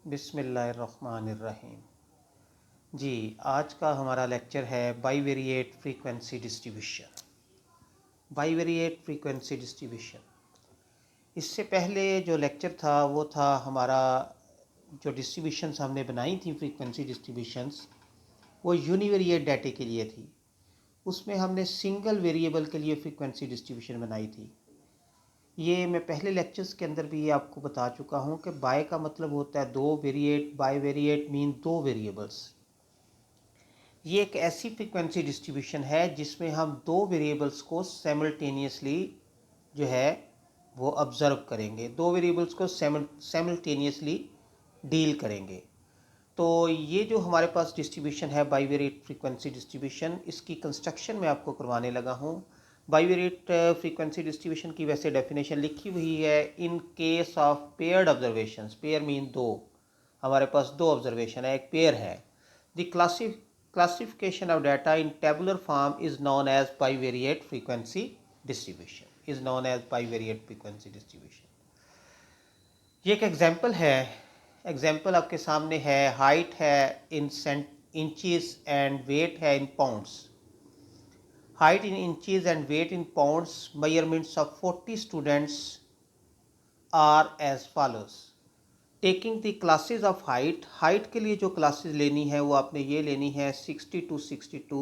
बिस्मिल्लाहिर्रहमानिर्रहीम। जी, आज का हमारा लेक्चर है bivariate frequency distribution. Bivariate frequency distribution, इससे पहले जो लेक्चर था वो था हमारा जो डिस्ट्रीब्यूशंस हमने बनाई थी फ्रीक्वेंसी डिस्ट्रीब्यूशंस, वो यूनिवेरिएट डाटे के लिए थी। उसमें हमने सिंगल वेरिएबल के लिए फ्रीक्वेंसी डिस्ट्रीब्यूशन बनाई थी। ये मैं पहले लेक्चर्स के अंदर भी ये आपको बता चुका हूँ कि बाय का मतलब होता है दो, वेरिएट, बाय वेरिएट मीन दो वेरिएबल्स। ये एक ऐसी फ्रीक्वेंसी डिस्ट्रीब्यूशन है जिसमें हम दो वेरिएबल्स को साइमल्टेनियसली जो है वो ऑब्ज़र्व करेंगे, दो वेरिएबल्स को साइमल्टेनियसली डील करेंगे। तो ये जो हमारे पास डिस्ट्रीब्यूशन है बाईवेरिएट फ्रीक्वेंसी डिस्ट्रीब्यूशन, इसकी कंस्ट्रक्शन मैं आपको करवाने लगा हूँ। बाईवेरिएट फ्रीक्वेंसी डिस्ट्रीब्यूशन की वैसे डेफिनेशन लिखी हुई है, in case of paired observations. Pair mean दो, हमारे पास दो ऑब्जर्वेशन है, एक पेयर है। The classification of data in tabular form is known as bivariate frequency distribution. ये एक एग्जाम्पल है, एग्जाम्पल आपके सामने है। हाइट है इन इंचेस एंड वेट है in pounds. Height in inches and weight in pounds, measurements of 40 students are as follows. Taking the classes of height, height के लिए जो क्लासेज लेनी है वो आपने ये लेनी है 60 to 62,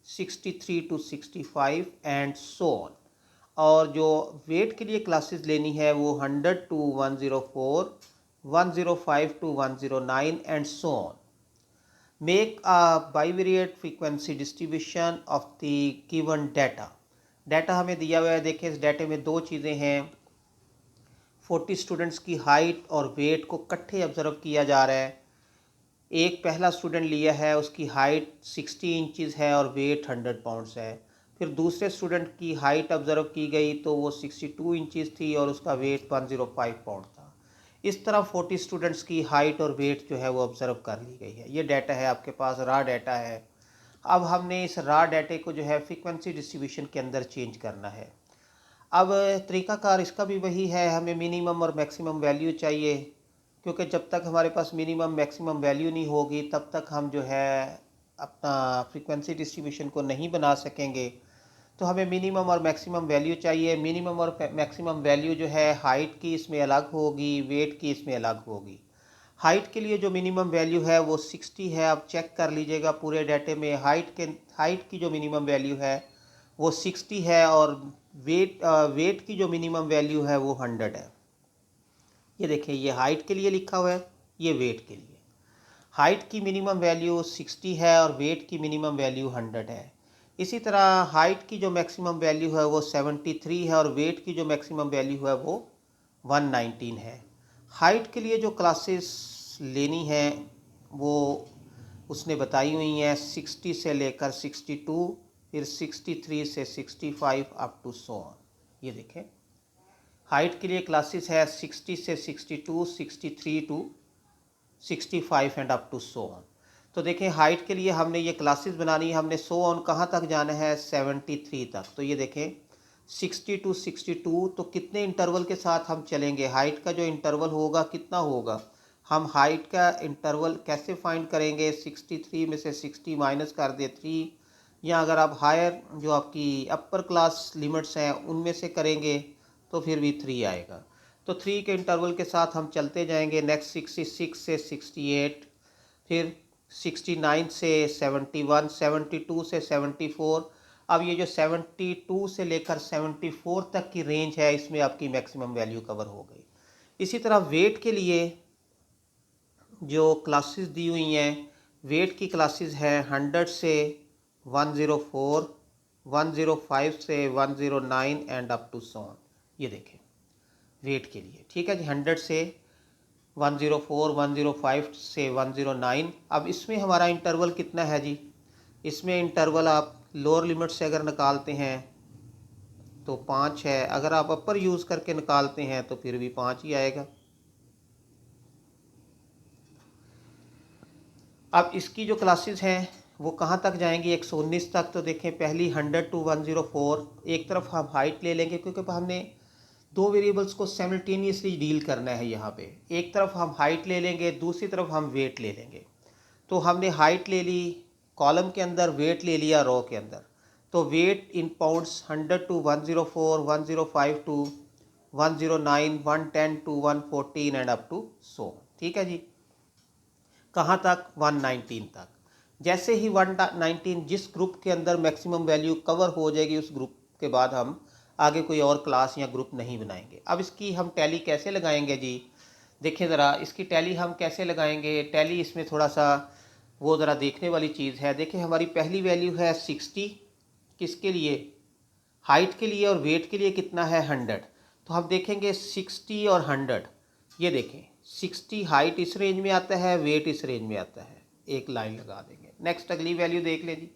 63 to 65 and so on. और जो वेट के लिए क्लासेस लेनी है वो 100 to 104, 105 to 109 and so on. Make a bivariate frequency distribution of the given data. Data हमें दिया हुआ है, देखें इस डाटे में दो चीज़ें हैं। 40 स्टूडेंट्स की हाइट और वेट को इकट्ठे ऑब्जर्व किया जा रहा है। एक पहला स्टूडेंट लिया है, उसकी हाइट 60 इंचज़ है और वेट 100 पाउंड्स है। फिर दूसरे स्टूडेंट की हाइट ऑब्जर्व की गई तो वो 62 इंचज़ थी और उसका वेट 105 पाउंड था। इस तरह 40 स्टूडेंट्स की हाइट और वेट जो है वो ऑब्जर्व कर ली गई है। ये डाटा है आपके पास, रा डाटा है। अब हमने इस रा डाटे को जो है फ्रीक्वेंसी डिस्ट्रीब्यूशन के अंदर चेंज करना है। अब तरीक़ाकार इसका भी वही है, हमें मिनिमम और मैक्सिमम वैल्यू चाहिए, क्योंकि जब तक हमारे पास मिनिमम मैक्सिमम वैल्यू नहीं होगी तब तक हम जो है अपना फ्रीक्वेंसी डिस्ट्रीब्यूशन को नहीं बना सकेंगे। तो हमें मिनिमम और मैक्सिमम वैल्यू चाहिए। मिनिमम और मैक्सिमम वैल्यू जो है हाइट की इसमें अलग होगी, वेट की इसमें अलग होगी। हाइट के लिए जो मिनिमम वैल्यू है वो 60 है। आप चेक कर लीजिएगा पूरे डाटे में हाइट की जो मिनिमम वैल्यू है वो 60 है और वेट की जो मिनिमम वैल्यू है वो 100 है। ये देखिए, ये हाइट के लिए लिखा हुआ है, ये वेट के लिए। हाइट की मिनिमम वैल्यू 60 है और वेट की मिनिमम वैल्यू 100 है। इसी तरह हाइट की जो मैक्सिमम वैल्यू है वो 73 है और वेट की जो मैक्सिमम वैल्यू है वो 119 है। हाइट के लिए जो क्लासेस लेनी है वो उसने बताई हुई हैं 60 से लेकर 62, फिर 63 से 65 अप टू सो ऑन। ये देखें, हाइट के लिए क्लासेस है 60 से 62, 63 to 65 and up to so on. तो देखें, हाइट के लिए हमने ये क्लासेस बनानी है, हमने सो ऑन कहाँ तक जाना है, 73 तक। तो ये देखें 60 टू 62, तो कितने इंटरवल के साथ हम चलेंगे, हाइट का जो इंटरवल होगा कितना होगा। हम हाइट का इंटरवल कैसे फाइंड करेंगे, 63 में से 60 माइनस कर दे 3, या अगर आप हायर जो आपकी अपर क्लास लिमिट्स हैं उनमें से करेंगे तो फिर भी 3 आएगा। तो 3 के इंटरवल के साथ हम चलते जाएंगे। नेक्स्ट 66 से 68, फिर 69 से 71, 72 से 74। अब ये जो 72 से लेकर 74 तक की रेंज है, इसमें आपकी मैक्सिमम वैल्यू कवर हो गई। इसी तरह वेट के लिए जो क्लासेस दी हुई हैं, वेट की क्लासेस हैं 100 से 104, 105 से 109 and up to so on. ये देखें वेट के लिए, ठीक है जी, 100 से 104, 105 से 109। अब इसमें हमारा इंटरवल कितना है जी, इसमें इंटरवल आप लोअर लिमिट से अगर निकालते हैं तो 5 है, अगर आप अपर यूज़ करके निकालते हैं तो फिर भी 5 ही आएगा। अब इसकी जो क्लासेस हैं वो कहाँ तक जाएंगी, 119 तक। तो देखें, पहली 100 टू 104, एक तरफ हम हाइट ले लेंगे क्योंकि हमने दो वेरिएबल्स को साइमल्टेनियसली डील करना है। यहाँ पे एक तरफ हम हाइट ले लेंगे, दूसरी तरफ हम वेट ले लेंगे। तो हमने हाइट ले ली कॉलम के अंदर, वेट ले लिया रो के अंदर। तो weight in pounds 100 to 104, 105 to 109, 110 to 114 and up to so. ठीक है जी, कहाँ तक? 119 तक। जैसे ही 119 जिस ग्रुप के अंदर मैक्सिमम वैल्यू कवर हो जाएगी, उस ग्रुप के बाद हम आगे कोई और क्लास या ग्रुप नहीं बनाएंगे। अब इसकी हम टैली कैसे लगाएंगे जी? देखिए ज़रा, इसकी टैली हम कैसे लगाएंगे। टैली इसमें थोड़ा सा वो ज़रा देखने वाली चीज़ है। देखिए हमारी पहली वैल्यू है 60, किसके लिए? हाइट के लिए। और वेट के लिए कितना है? 100। तो हम देखेंगे 60 और 100, ये देखें 60 हाइट इस रेंज में आता है, वेट इस रेंज में आता है, एक लाइन लगा देंगे। नेक्स्ट अगली वैल्यू देख लें जी।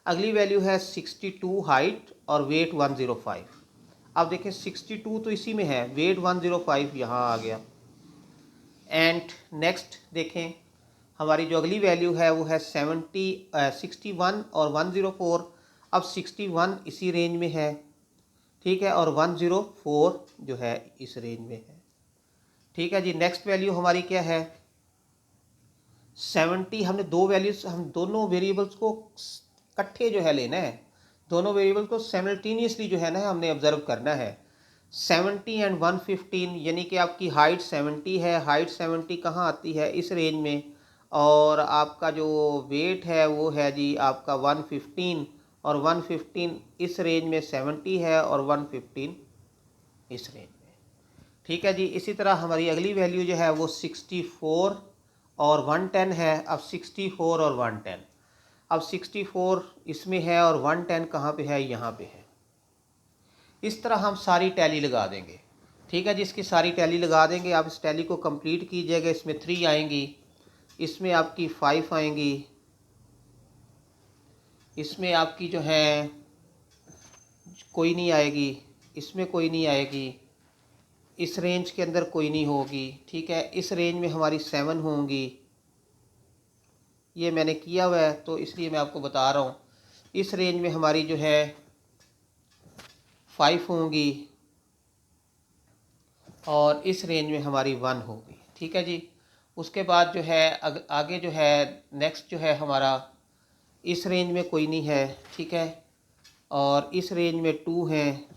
अगली वैल्यू है 62 हाइट और वेट 105। अब देखें 62 तो इसी में है, वेट 105 यहाँ आ गया। एंड नेक्स्ट देखें हमारी जो अगली वैल्यू है वो है 61 और 104। अब 61 इसी रेंज में है, ठीक है, और 104 जो है इस रेंज में है। ठीक है जी, नेक्स्ट वैल्यू हमारी क्या है? 70। हमने दो वैल्यूज, हम दोनों वेरिएबल्स को इकट्ठे जो है लेना है, दोनों वेरिएबल को साइमल्टेनियसली जो है ना हमने ऑब्जर्व करना है। 70 एंड 115, यानी कि आपकी हाइट 70 है, हाइट 70 कहाँ आती है? इस रेंज में। और आपका जो वेट है वो है जी आपका 115, और 115 इस रेंज में 70 है, और 115 इस रेंज में। ठीक है जी, इसी तरह हमारी अगली वैल्यू जो है वो 64 और 110 है। अब 64 और 110, अब 64 इसमें है और 110 कहाँ पे है? यहाँ पे है। इस तरह हम सारी टैली लगा देंगे। ठीक है जी, इसकी सारी टैली लगा देंगे। आप इस टैली को कंप्लीट कीजिएगा। इसमें 3 आएंगी, इसमें आपकी 5 आएंगी, इसमें आपकी जो है कोई नहीं आएगी, इसमें कोई नहीं आएगी, इस रेंज के अंदर कोई नहीं होगी। ठीक है, इस रेंज में हमारी 7 होंगी। ये मैंने किया हुआ है तो इसलिए मैं आपको बता रहा हूँ। इस रेंज में हमारी जो है 5 होंगी, और इस रेंज में हमारी 1 होगी। ठीक है जी, उसके बाद जो है आगे जो है नेक्स्ट जो है हमारा इस रेंज में कोई नहीं है। ठीक है, और इस रेंज में 2 हैं,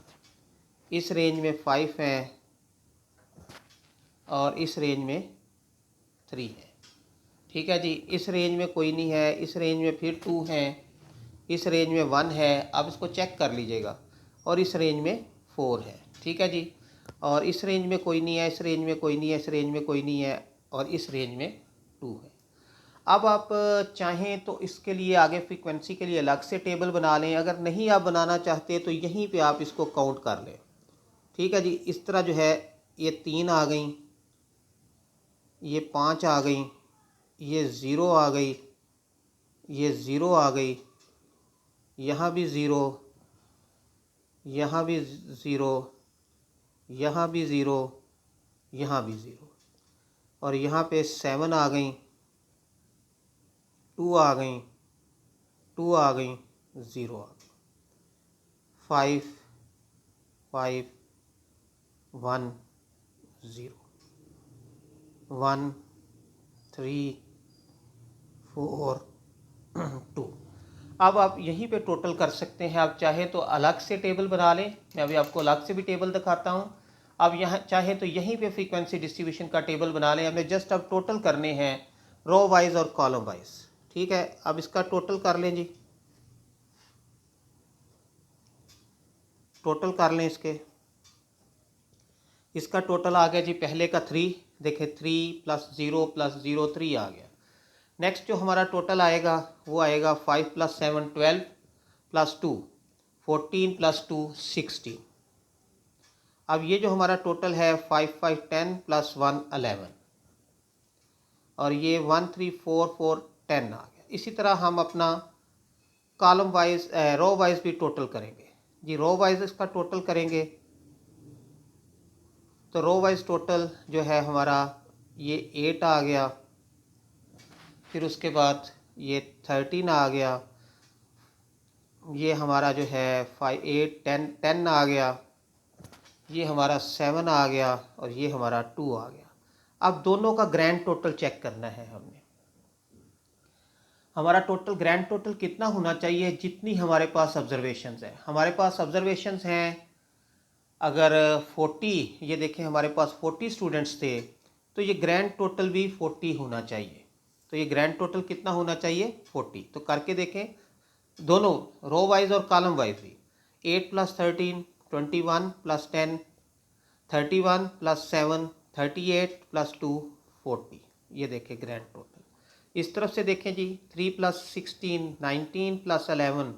इस रेंज में 5 हैं, और इस रेंज में 3 है। ठीक है जी, इस रेंज में कोई नहीं है, इस रेंज में फिर 2 हैं, इस रेंज में 1 है। आप इसको चेक कर लीजिएगा। और इस रेंज में 4 है। ठीक है जी, और इस रेंज में कोई नहीं है, इस रेंज में कोई नहीं है, इस रेंज में कोई नहीं है, और इस रेंज में 2 है। अब आप चाहें तो इसके लिए आगे फ्रीक्वेंसी के लिए अलग से टेबल बना लें। अगर नहीं आप बनाना चाहते तो यहीं पे आप इसको काउंट कर लें। ठीक है जी, इस तरह जो है ये 3 आ गई, ये 5 आ गई, ये 0 आ गई, ये 0 आ गई, यहाँ भी 0, यहाँ भी 0, यहाँ भी 0, यहाँ भी 0, और यहाँ पे 7 आ गई, 2 आ गई, 2 आ गई, 0 आ गई, 5, 5, 1, 0, 1, 3, 4, 2। अब आप यहीं पे टोटल कर सकते हैं। आप चाहे तो अलग से टेबल बना लें, मैं अभी आपको अलग से भी टेबल दिखाता हूँ। अब यहाँ चाहे तो यहीं पे फ्रीक्वेंसी डिस्ट्रीब्यूशन का टेबल बना लें। हमें जस्ट अब टोटल करने हैं रो वाइज और कॉलम वाइज। ठीक है, अब इसका टोटल कर लें जी, टोटल कर लें इसका टोटल आ गया जी। पहले का 3, देखें 3 + 0 + 0 3 आ गया। नेक्स्ट जो हमारा टोटल आएगा वो आएगा 5 + 7 12 + 2 14 + 2 16। अब ये जो हमारा टोटल है 5 5 10 + 1 11, और ये 1 3 4 4 10 आ गया। इसी तरह हम अपना कॉलम वाइज रो वाइज भी टोटल करेंगे जी। रो वाइज इसका टोटल करेंगे तो रो वाइज टोटल जो है हमारा ये 8 आ गया, फिर उसके बाद ये 13 आ गया, ये हमारा जो है 5 8 10 10 आ गया, ये हमारा 7 आ गया और ये हमारा 2 आ गया। अब दोनों का ग्रैंड टोटल चेक करना है हमने। हमारा टोटल ग्रैंड टोटल कितना होना चाहिए, जितनी हमारे पास ऑब्जर्वेशंस हैं। हमारे पास ऑब्जर्वेशंस हैं अगर 40, ये देखें हमारे पास 40 स्टूडेंट्स थे, तो ये ग्रैंड टोटल भी 40 होना चाहिए। तो ये ग्रैंड टोटल कितना होना चाहिए, 40। तो करके देखें दोनों रो वाइज और कॉलम वाइज भी। 8 + 13 21 + 10 31 + 7 38 + 2 40। ये देखें ग्रैंड टोटल। इस तरफ से देखें जी, 3 + 16 19 + 11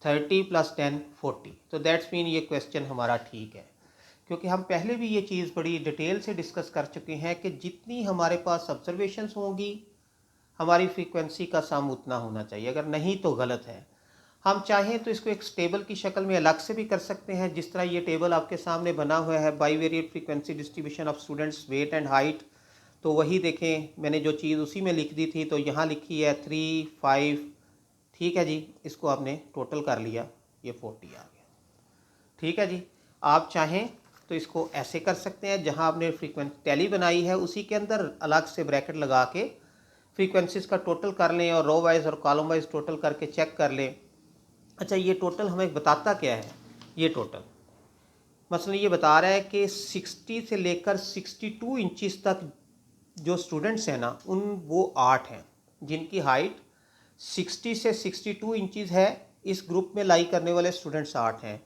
30 + 10 40। तो दैट्स मीन ये क्वेश्चन हमारा ठीक है, क्योंकि हम पहले भी ये चीज़ बड़ी डिटेल से डिस्कस कर चुके हैं कि जितनी हमारे पास ऑब्जर्वेशंस होंगी हमारी फ्रीक्वेंसी का सम उतना होना चाहिए, अगर नहीं तो गलत है। हम चाहें तो इसको एक टेबल की शक्ल में अलग से भी कर सकते हैं, जिस तरह ये टेबल आपके सामने बना हुआ है, bivariate frequency distribution of students weight and height. तो वही देखें मैंने जो चीज़ उसी में लिख दी थी, तो यहाँ लिखी है 3 5। ठीक है जी, इसको आपने टोटल कर लिया, ये 40 आ गया। ठीक है जी, आप चाहें तो इसको ऐसे कर सकते हैं, जहां आपने फ्रीक्वेंसी टैली बनाई है उसी के अंदर अलग से ब्रैकेट लगा के फ्रीक्वेंसीज का टोटल कर लें और रो वाइज और कॉलम वाइज टोटल करके चेक कर लें। अच्छा, ये टोटल हमें बताता क्या है? ये टोटल मसलन ये बता रहा है कि 60 से लेकर 62 इंचज़ तक जो स्टूडेंट्स हैं ना, वो 8 हैं जिनकी हाइट 60 से 62 इंचज़ है। इस ग्रुप में लाई करने वाले स्टूडेंट्स 8 हैं।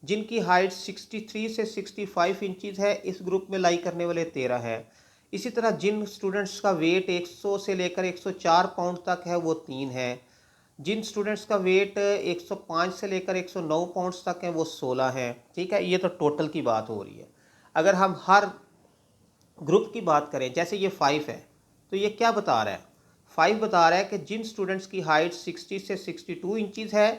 जिनकी हाइट 63 से 65 इंचज़ है, इस ग्रुप में लाई करने वाले 13 है। इसी तरह जिन स्टूडेंट्स का वेट 100 से लेकर 104 पाउंड तक है, वो 3 है। जिन स्टूडेंट्स का वेट 105 से लेकर 109 पाउंड्स तक है, वो 16 है। ठीक है, ये तो टोटल की बात हो रही है। अगर हम हर ग्रुप की बात करें, जैसे ये 5 है, तो ये क्या बता रहा है? 5 बता रहा है कि जिन स्टूडेंट्स की हाइट 60 से 62 इंचज़ है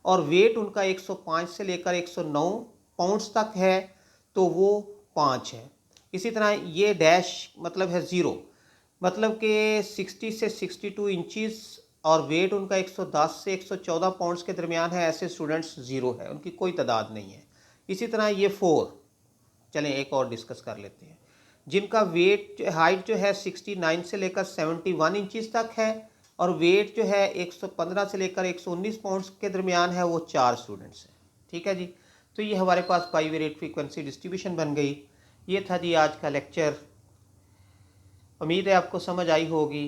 और वेट उनका 105 से लेकर 109 पाउंड्स तक है, तो वो 5 है। इसी तरह ये डैश मतलब है 0, मतलब कि 60 से 62 इंचज़ और वेट उनका 110 से 114 पाउंड्स के दरमियान है, ऐसे स्टूडेंट्स 0 है, उनकी कोई तादाद नहीं है। इसी तरह ये 4, चलें एक और डिस्कस कर लेते हैं। जिनका वेट हाइट जो है 69 से लेकर 71 इंचज़ तक है और वेट जो है 115 से लेकर 119 पाउंड्स के दरमियान है, वो 4 स्टूडेंट्स हैं। ठीक है जी, तो ये हमारे पास बाईवेरिएट फ्रीक्वेंसी डिस्ट्रीब्यूशन बन गई। ये था जी आज का लेक्चर। उम्मीद है आपको समझ आई होगी।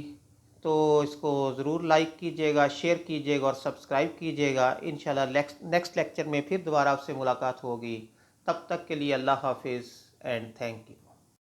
तो इसको ज़रूर लाइक कीजिएगा, शेयर कीजिएगा और सब्सक्राइब कीजिएगा। इंशाल्लाह नेक्स्ट लेक्चर में फिर दोबारा आपसे मुलाकात होगी। तब तक के लिए अल्लाह हाफिज़ एंड थैंक यू।